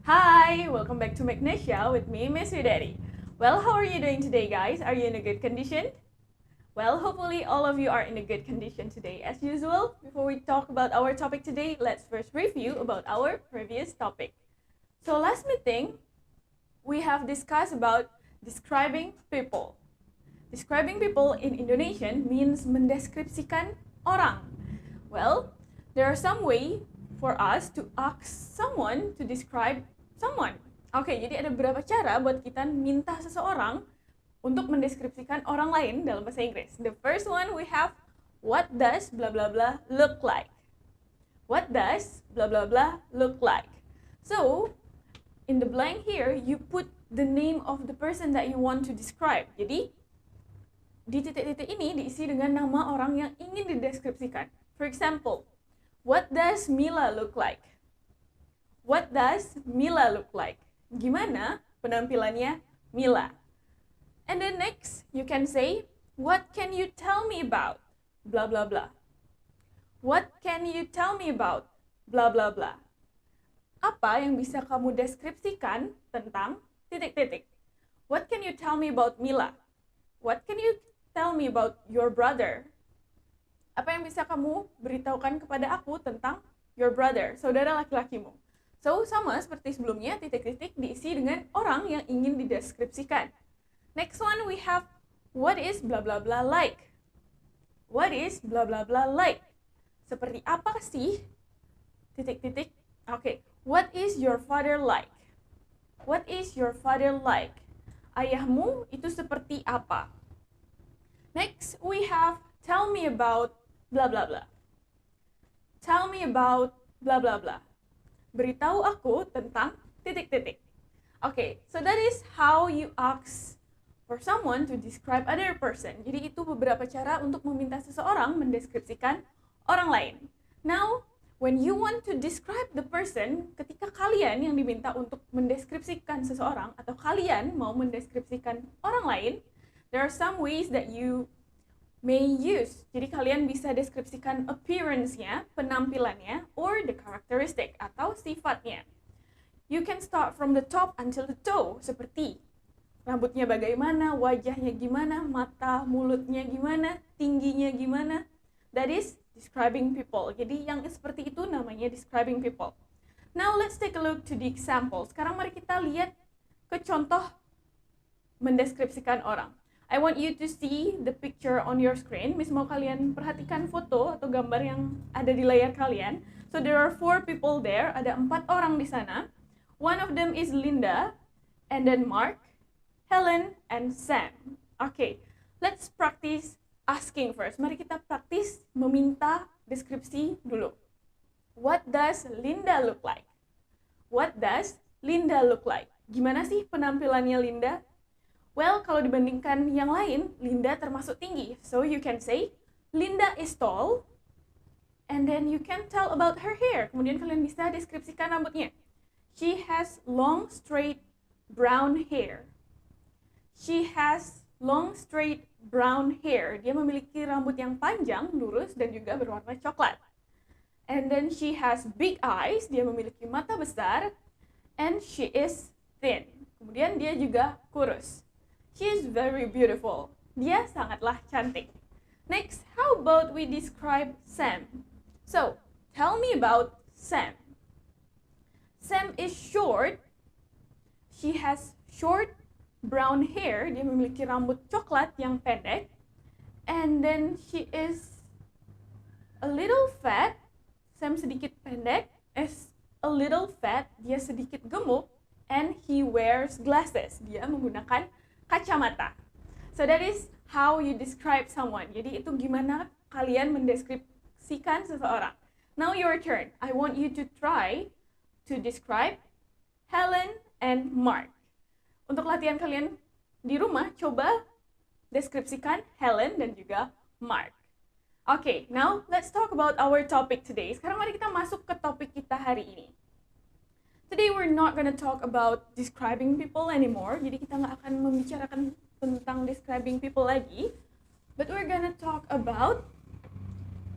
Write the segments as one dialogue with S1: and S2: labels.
S1: Hi, welcome back to Magnesia with me, Miss Udari. Well, how are you doing today, guys? Are you in a good condition? Well, hopefully all of you are in a good condition today. As usual, before we talk about our topic today, let's first review about our previous topic. So last meeting, we have discussed about describing people. Describing people in Indonesian means mendeskripsikan orang. Well, there are some way for us to ask someone to describe someone. Oke, jadi ada beberapa cara buat kita minta seseorang untuk mendeskripsikan orang lain dalam bahasa Inggris. The first one we have, what does blah blah blah look like? What does blah blah blah look like? So, in the blank here, you put the name of the person that you want to describe. Jadi, di titik-titik ini diisi dengan nama orang yang ingin dideskripsikan. For example, what does Mila look like? What does Mila look like? Gimana penampilannya Mila? And then next, you can say, what can you tell me about? Blah, blah, blah. What can you tell me about? Blah, blah, blah. Apa yang bisa kamu deskripsikan tentang titik-titik? What can you tell me about Mila? What can you tell me about your brother? Apa yang bisa kamu beritahukan kepada aku tentang your brother, saudara laki-lakimu? So, sama seperti sebelumnya, titik-titik diisi dengan orang yang ingin dideskripsikan. Next one we have, what is blah blah blah like? What is blah blah blah like? Seperti apa sih? Titik-titik. Okay, what is your father like? What is your father like? Ayahmu itu seperti apa? Next, we have tell me about blah blah blah. Tell me about blah blah blah. Beritahu aku tentang titik-titik. Okay, so that is how you ask for someone to describe other person. Jadi itu beberapa cara untuk meminta seseorang mendeskripsikan orang lain. Now, when you want to describe the person, ketika kalian yang diminta untuk mendeskripsikan seseorang atau kalian mau mendeskripsikan orang lain, there are some ways that you may use. Jadi kalian bisa deskripsikan appearance-nya, penampilannya, or the characteristic atau sifatnya. You can start from the top until the toe, seperti rambutnya bagaimana, wajahnya gimana, mata, mulutnya gimana, tingginya gimana. That is describing people. Jadi yang seperti itu namanya describing people. Now let's take a look to the example. Sekarang mari kita lihat ke contoh mendeskripsikan orang. I want you to see the picture on your screen. Miss mau kalian perhatikan foto atau gambar yang ada di layar kalian. So there are 4 people there. Ada 4 orang di sana. One of them is Linda, and then Mark, Helen, and Sam. Okay, let's practice asking first. Mari kita praktis meminta deskripsi dulu. What does Linda look like? What does Linda look like? Gimana sih penampilannya Linda? Well, kalau dibandingkan yang lain, Linda termasuk tinggi. So you can say, Linda is tall, and then you can tell about her hair. Kemudian kalian bisa deskripsikan rambutnya. She has long, straight, brown hair. She has long, straight, brown hair. Dia memiliki rambut yang panjang, lurus, dan juga berwarna coklat. And then she has big eyes. Dia memiliki mata besar. And she is thin. Kemudian dia juga kurus. She is very beautiful. Dia sangatlah cantik. Next, how about we describe Sam? So, tell me about Sam. Sam is short. She has short brown hair. Dia memiliki rambut coklat yang pendek. And then she is a little fat. Sam sedikit pendek. Is a little fat. Dia sedikit gemuk. And he wears glasses. Dia menggunakan kacamata. So that is how you describe someone. Jadi itu gimana kalian mendeskripsikan seseorang. Now your turn. I want you to try to describe Helen and Mark. Untuk latihan kalian di rumah, coba deskripsikan Helen dan juga Mark. Okay, now let's talk about our topic today. Sekarang mari kita masuk ke topik kita hari ini. Today we're not gonna talk about describing people anymore. Jadi kita nggak akan membicarakan tentang describing people lagi. But we're gonna talk about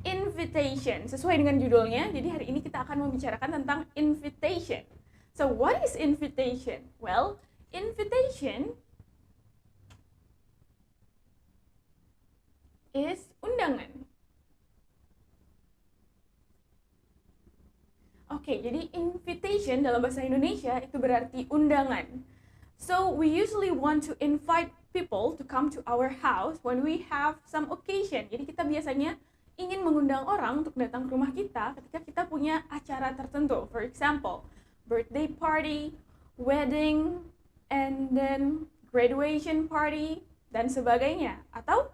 S1: invitation. Sesuai dengan judulnya, jadi hari ini kita akan membicarakan tentang invitation. So what is invitation? Well, invitation is undangan. Oke, jadi invitation dalam bahasa Indonesia itu berarti undangan. So we usually want to invite people to come to our house when we have some occasion. Jadi kita biasanya ingin mengundang orang untuk datang ke rumah kita ketika kita punya acara tertentu. For example, birthday party, wedding, and then graduation party, dan sebagainya. Atau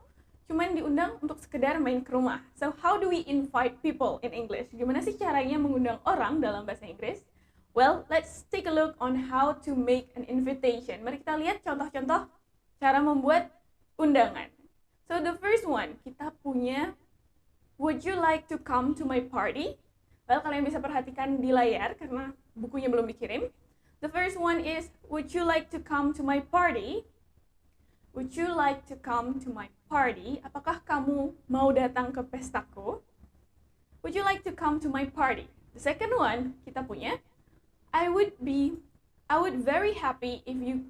S1: cuman diundang untuk sekedar main ke rumah. So how do we invite people in English? Gimana sih caranya mengundang orang dalam bahasa Inggris? Well, let's take a look on how to make an invitation. Mari kita lihat contoh-contoh cara membuat undangan. So the first one, kita punya, would you like to come to my party? Well, kalian bisa perhatikan di layar karena bukunya belum dikirim. The first one is, would you like to come to my party? Would you like to come to my party? Apakah kamu mau datang ke pestaku? Would you like to come to my party? The second one, kita punya, I would very happy if you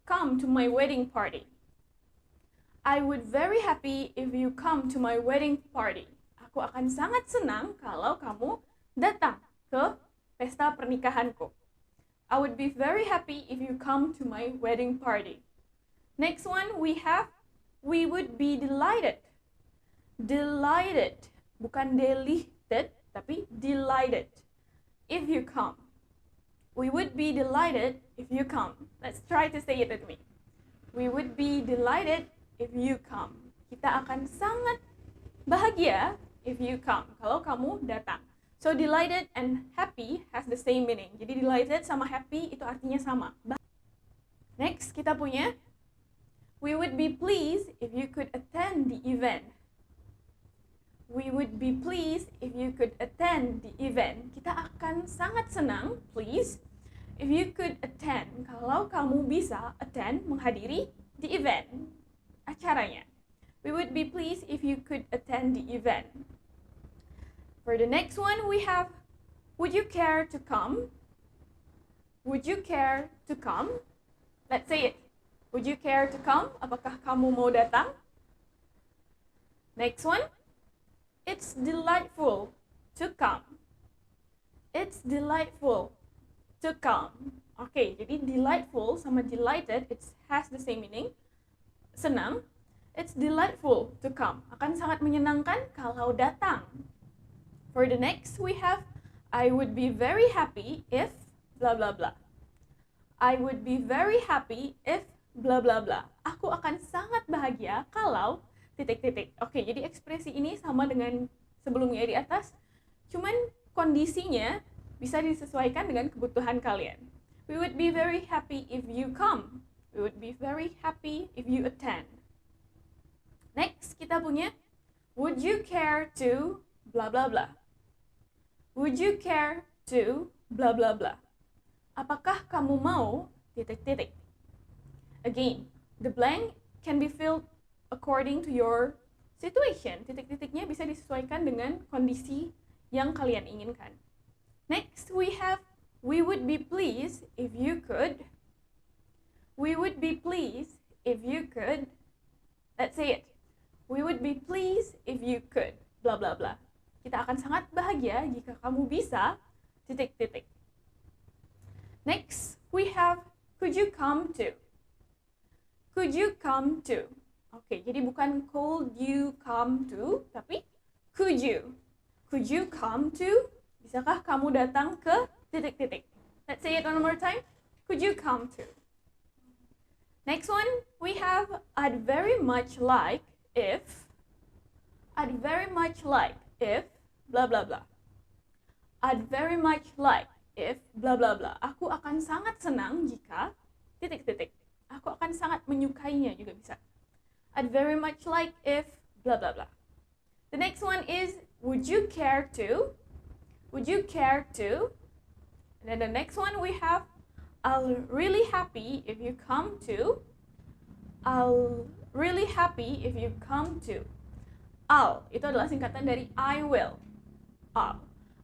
S1: come to my wedding party. I would very happy if you come to my wedding party. Aku akan sangat senang kalau kamu datang ke pesta pernikahanku. I would be very happy if you come to my wedding party. Next one we have, we would be delighted. Delighted, bukan delighted, tapi delighted if you come. We would be delighted if you come. Let's try to say it with me. We would be delighted if you come. Kita akan sangat bahagia if you come, kalau kamu datang. So delighted and happy has the same meaning. Jadi delighted sama happy itu artinya sama. Next kita punya, we would be pleased if you could attend the event. We would be pleased if you could attend the event. Kita akan sangat senang, please, if you could attend. Kalau kamu bisa attend, menghadiri the event, acaranya. We would be pleased if you could attend the event. For the next one we have, would you care to come? Would you care to come? Let's say it. Would you care to come? Apakah kamu mau datang? Next one. It's delightful to come. It's delightful to come. Oke, jadi delightful sama delighted, it has the same meaning. Senang. It's delightful to come. Akan sangat menyenangkan kalau datang. For the next, we have, I would be very happy if blah blah blah. I would be very happy if blah blah blah. Aku akan sangat bahagia kalau titik-titik. Oke, jadi ekspresi ini sama dengan sebelumnya di atas, cuman kondisinya bisa disesuaikan dengan kebutuhan kalian. We would be very happy if you come. We would be very happy if you attend. Next, kita punya, would you care to blah blah blah. Would you care to blah blah blah. Apakah kamu mau titik-titik. Again, the blank can be filled according to your situation. Titik-titiknya bisa disesuaikan dengan kondisi yang kalian inginkan. Next, we have, we would be pleased if you could. We would be pleased if you could. Let's say it. We would be pleased if you could. Blah blah blah. Kita akan sangat bahagia jika kamu bisa titik-titik. Next, we have, could you come to? Could you come to? Oke, jadi bukan could you come to, tapi could you? Could you come to? Bisakah kamu datang ke titik-titik? Let's say it one more time. Could you come to? Next one, we have, I'd very much like if. I'd very much like if blah blah blah. I'd very much like if blah blah blah. Aku akan sangat senang jika titik-titik. Aku akan sangat menyukainya juga bisa. I'd very much like if blah blah blah. The next one is, would you care to? Would you care to? And then the next one we have, I'll really happy if you come to. I'll really happy if you come to. I'll, itu adalah singkatan dari I will. I'll.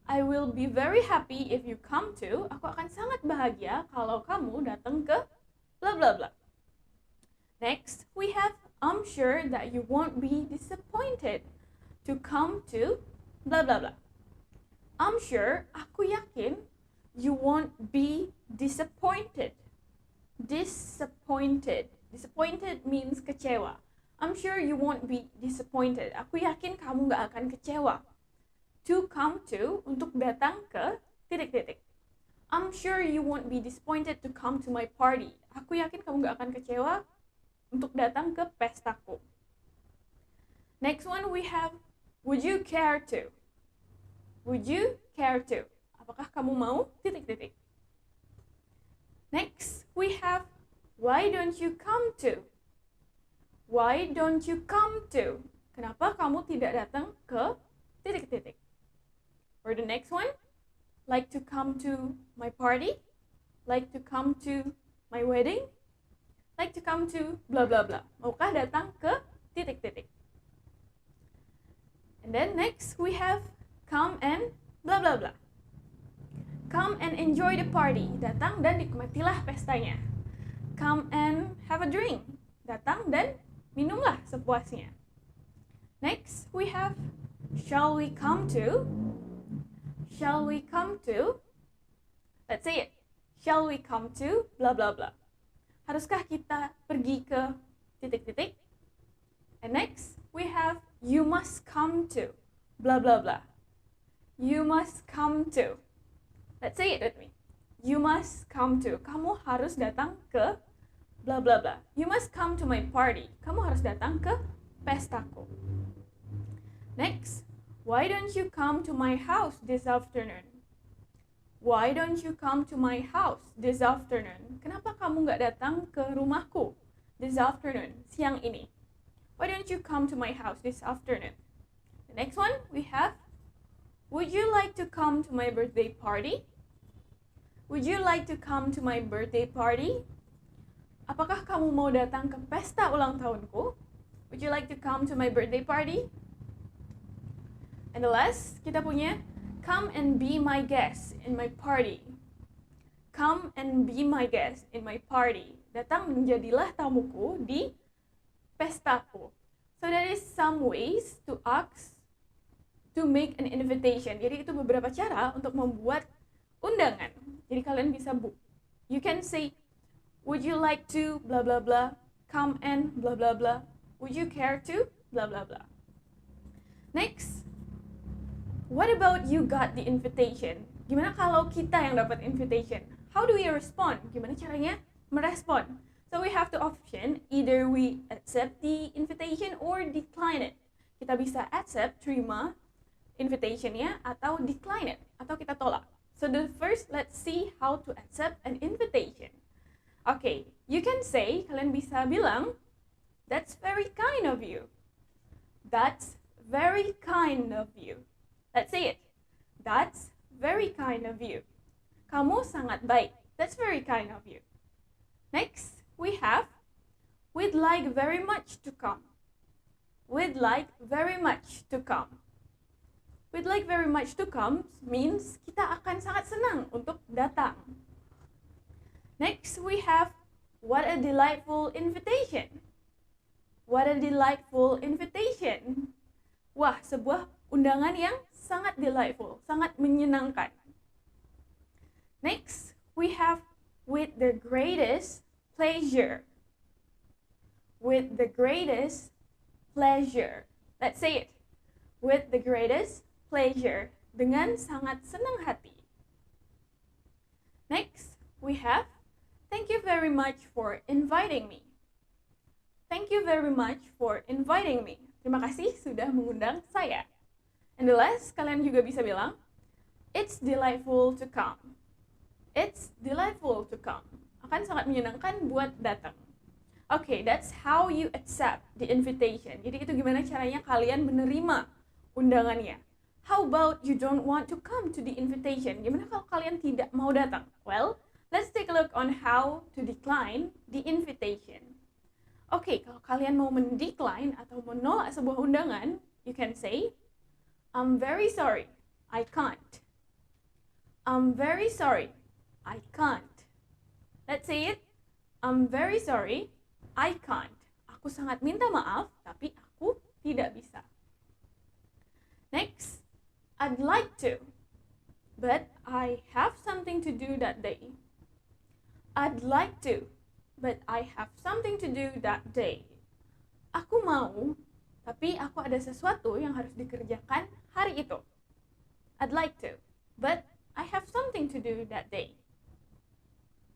S1: I will be very happy if you come to. Aku akan sangat bahagia kalau kamu datang ke blah blah blah. Next, we have I'm sure that you won't be disappointed to come to blah blah blah. I'm sure, aku yakin, you won't be disappointed. Disappointed. Disappointed means kecewa. I'm sure you won't be disappointed. Aku yakin kamu gak akan kecewa. To come to, untuk datang ke, titik-titik. I'm sure you won't be disappointed to come to my party. Aku yakin kamu gak akan kecewa untuk datang ke pestaku. Next one we have, would you care to? Would you care to? Apakah kamu mau? Titik-titik. Next we have, why don't you come to? Why don't you come to? Kenapa kamu tidak datang ke titik-titik? Or the next one, like to come to my party, like to come to my wedding, like to come to blah blah blah. Maukah datang ke titik-titik? And then next we have come and blah blah blah. Come and enjoy the party. Datang dan nikmatilah pestanya. Come and have a drink. Datang dan minumlah sepuasnya. Next we have, shall we come to? Shall we come to? Let's say it. Shall we come to blah blah blah. Haruskah kita pergi ke titik-titik? And next we have, you must come to blah blah blah. You must come to. Let's say it with me. You must come to. Kamu harus datang ke blah blah blah. You must come to my party. Kamu harus datang ke pestaku. Next, why don't you come to my house this afternoon? Why don't you come to my house this afternoon? Kenapa kamu nggak datang ke rumahku this afternoon, siang ini? Why don't you come to my house this afternoon? The next one we have, would you like to come to my birthday party? Would you like to come to my birthday party? Apakah kamu mau datang ke pesta ulang tahunku? Would you like to come to my birthday party? And the last, kita punya, come and be my guest in my party. Come and be my guest in my party. Datang menjadilah tamuku di pestaku. So that is some ways to ask to make an invitation. Jadi itu beberapa cara untuk membuat undangan. Jadi kalian bisa you can say, would you like to blah blah blah, come and blah blah blah. Would you care to blah blah blah. Next, what about you got the invitation? Gimana kalau kita yang dapat invitation? How do we respond? Gimana caranya merespon? So we have the option, either we accept the invitation or decline it. Kita bisa accept, terima invitation-nya, atau decline it, atau kita tolak. So the first, let's see how to accept an invitation. Okay, you can say, kalian bisa bilang, that's very kind of you. That's very kind of you. Let's say it. That's very kind of you. Kamu sangat baik. That's very kind of you. Next, we have, we'd like very much to come. We'd like very much to come. We'd like very much to come means kita akan sangat senang untuk datang. Next, we have, what a delightful invitation. What a delightful invitation. Wah, sebuah undangan yang sangat delightful, sangat menyenangkan. Next, we have, with the greatest pleasure. With the greatest pleasure. Let's say it. With the greatest pleasure. Dengan sangat senang hati. Next, we have, thank you very much for inviting me. Thank you very much for inviting me. Terima kasih sudah mengundang saya. And the last, kalian juga bisa bilang, it's delightful to come. It's delightful to come. Akan sangat menyenangkan buat datang. Okay, that's how you accept the invitation. Jadi itu gimana caranya kalian menerima undangannya. How about you don't want to come to the invitation? Gimana kalau kalian tidak mau datang? Well, let's take a look on how to decline the invitation. Okay, kalau kalian mau mendecline atau menolak sebuah undangan, you can say, I'm very sorry, I can't. I'm very sorry, I can't. Let's say it. I'm very sorry, I can't. Aku sangat minta maaf, tapi aku tidak bisa. Next, I'd like to, but I have something to do that day. I'd like to, but I have something to do that day. Aku mau, tapi aku ada sesuatu yang harus dikerjakan hari itu. I'd like to, but I have something to do that day.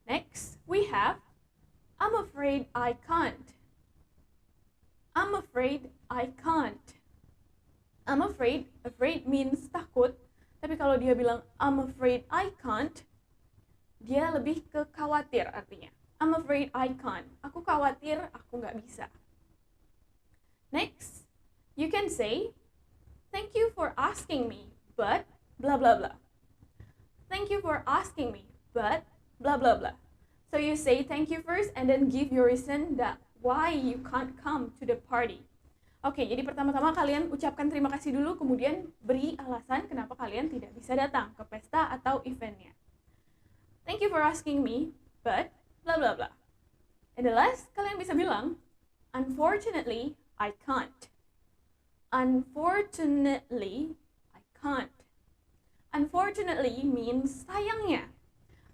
S1: Next, we have, I'm afraid I can't. I'm afraid I can't. I'm afraid means takut, tapi kalau dia bilang I'm afraid I can't, dia lebih ke khawatir artinya. I'm afraid I can't. Aku khawatir aku nggak bisa. Next, you can say, thank you for asking me, but blah blah blah. Thank you for asking me, but blah blah blah. So you say thank you first and then give your reason that why you can't come to the party. Oke, jadi pertama-tama kalian ucapkan terima kasih dulu, kemudian beri alasan kenapa kalian tidak bisa datang ke pesta atau eventnya. Thank you for asking me, but blah blah blah. And the last, kalian bisa bilang, unfortunately, I can't. Unfortunately, I can't. Unfortunately means sayangnya.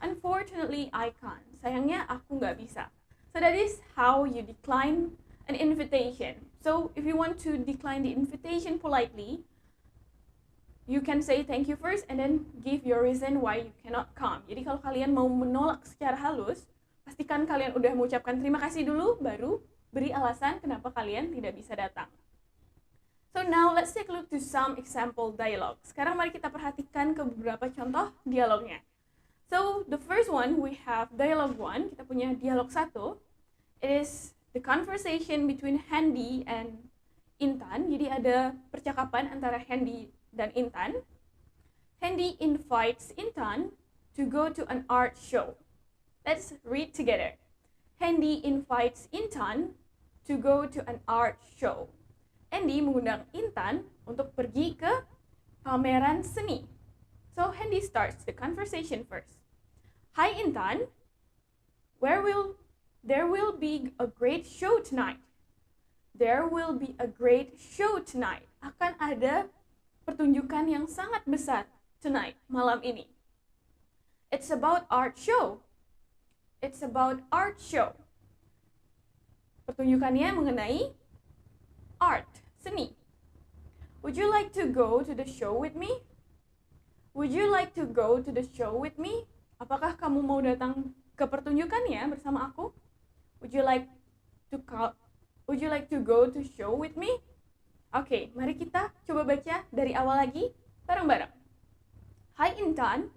S1: Unfortunately, I can't. Sayangnya aku nggak bisa. So that is how you decline an invitation. So if you want to decline the invitation politely, you can say thank you first and then give your reason why you cannot come. Jadi kalau kalian mau menolak secara halus, pastikan kalian udah mengucapkan terima kasih dulu, baru beri alasan kenapa kalian tidak bisa datang. So now let's take a look to some example dialogue. Sekarang mari kita perhatikan ke beberapa contoh dialognya. So the first one, we have dialogue 1. Kita punya dialog 1. It is the conversation between Handy and Intan. Jadi ada percakapan antara Handy dan Intan. Handy invites Intan to go to an art show. Let's read together. Handy invites Intan to go to an art show. Handy mengundang Intan untuk pergi ke pameran seni. So Handy starts the conversation first. Hi Intan, there will be a great show tonight. There will be a great show tonight. Akan ada pertunjukan yang sangat besar tonight, malam ini. It's about art show. It's about art show. Pertunjukannya mengenai art, seni. Would you like to go to the show with me? Would you like to go to the show with me? Apakah kamu mau datang ke pertunjukannya bersama aku? Would you like to go to show with me? Oke, mari kita coba baca dari awal lagi bareng-bareng. Hi Intan,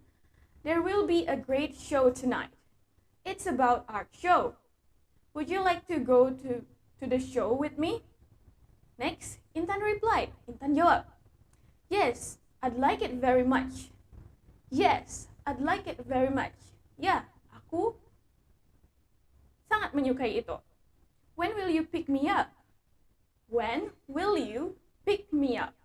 S1: there will be a great show tonight. It's about art show. Would you like to go to the show with me? Next, Intan replied. Intan jawab, yes, I'd like it very much. Yes, I'd like it very much. Ya, aku sangat menyukai itu. When will you pick me up? When will you pick me up?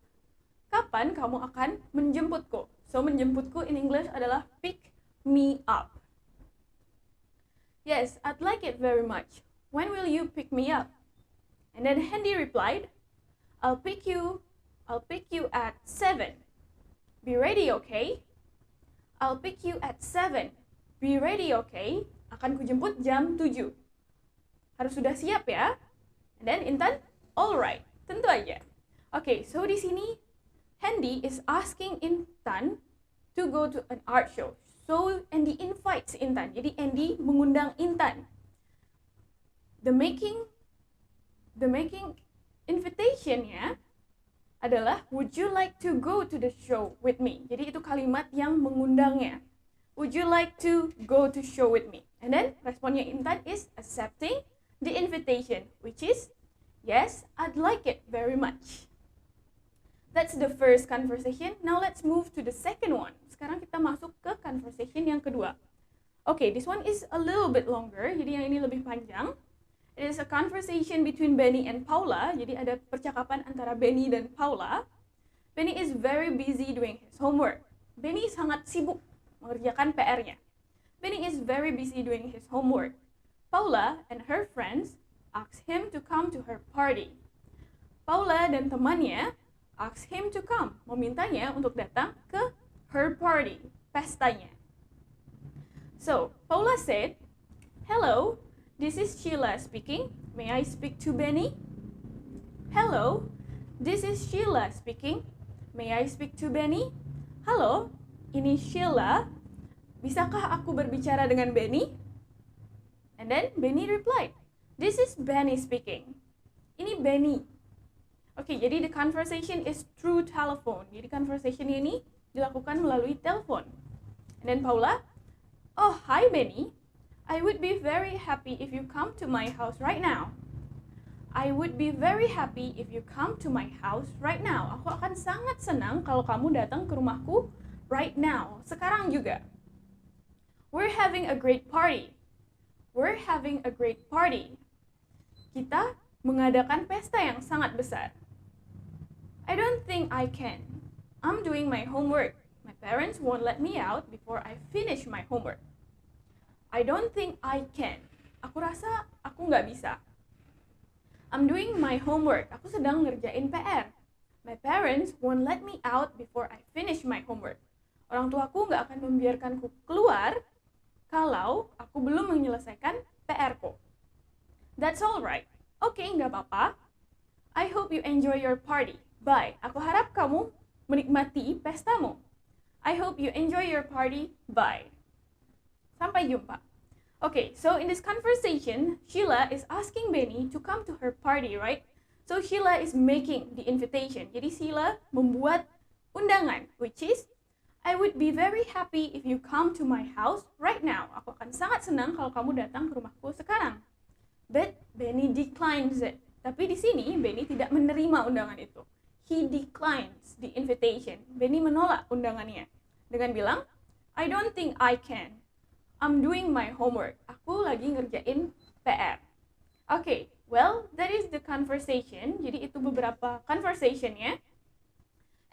S1: Kapan kamu akan menjemputku? So, menjemputku in English adalah pick me up. Yes, I'd like it very much. When will you pick me up? And then Handy replied, I'll pick you at 7. Be ready, okay? I'll pick you at 7. Be ready, okay? Akan kujemput jam 7. Harus sudah siap ya. And then Intan, alright, tentu aja. Okay, so di sini Handy is asking Intan to go to an art show. So Andy invites Intan. Jadi Andy mengundang Intan. The making invitation-nya adalah would you like to go to the show with me? Jadi itu kalimat yang mengundangnya. Would you like to go to show with me? And then responnya Intan is accepting the invitation, which is yes, I'd like it very much. That's the first conversation. Now let's move to the second one. Sekarang kita masuk ke conversation yang kedua. Okay, this one is a little bit longer. Jadi yang ini lebih panjang. It is a conversation between Benny and Paula. Jadi ada percakapan antara Benny dan Paula. Benny is very busy doing his homework. Benny sangat sibuk mengerjakan PR-nya. Benny is very busy doing his homework. Paula and her friends asked him to come to her party. Paula dan temannya asked him to come, memintanya untuk datang ke her party, pestanya. So, Paula said, "Hello, this is Sheila speaking. May I speak to Benny?" "Hello, this is Sheila speaking. May I speak to Benny?" "Halo, ini Sheila. Bisakah aku berbicara dengan Benny?" And then Benny replied, "This is Benny speaking." Ini Benny. Oke, jadi the conversation is through telephone. Jadi conversation ini dilakukan melalui telepon. And then Paula, "Oh, hi Benny. I would be very happy if you come to my house right now." I would be very happy if you come to my house right now. Aku akan sangat senang kalau kamu datang ke rumahku right now. Sekarang juga. We're having a great party. We're having a great party. Kita mengadakan pesta yang sangat besar. I don't think I can. I'm doing my homework. My parents won't let me out before I finish my homework. I don't think I can. Aku rasa aku nggak bisa. I'm doing my homework. Aku sedang ngerjain PR. My parents won't let me out before I finish my homework. Orang tuaku nggak akan membiarkanku keluar kalau aku belum menyelesaikan PR-ku. That's all right. Oke, nggak apa-apa. I hope you enjoy your party. Bye. Aku harap kamu menikmati pestamu. I hope you enjoy your party. Bye. Sampai jumpa. Okay, so in this conversation, Sheila is asking Benny to come to her party, right? So Sheila is making the invitation. Jadi Sheila membuat undangan, which is, I would be very happy if you come to my house right now. Aku akan sangat senang kalau kamu datang ke rumahku sekarang. But Benny declines it. Tapi di sini Benny tidak menerima undangan itu. He declines the invitation. Benny menolak undangannya dengan bilang, I don't think I can. I'm doing my homework. Aku lagi ngerjain PR. Okay, well, that is the conversation. Jadi itu beberapa conversation-nya.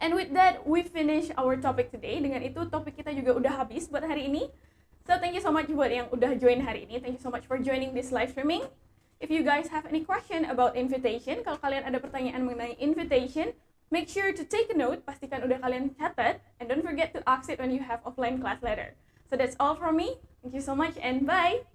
S1: And with that, we finish our topic today. Dengan itu, topik kita juga udah habis buat hari ini. So, thank you so much buat yang udah join hari ini. Thank you so much for joining this live streaming. If you guys have any question about invitation, kalau kalian ada pertanyaan mengenai invitation, make sure to take a note, pastikan udah kalian catat, and don't forget to ask it when you have offline class later. So that's all from me. Thank you so much and bye!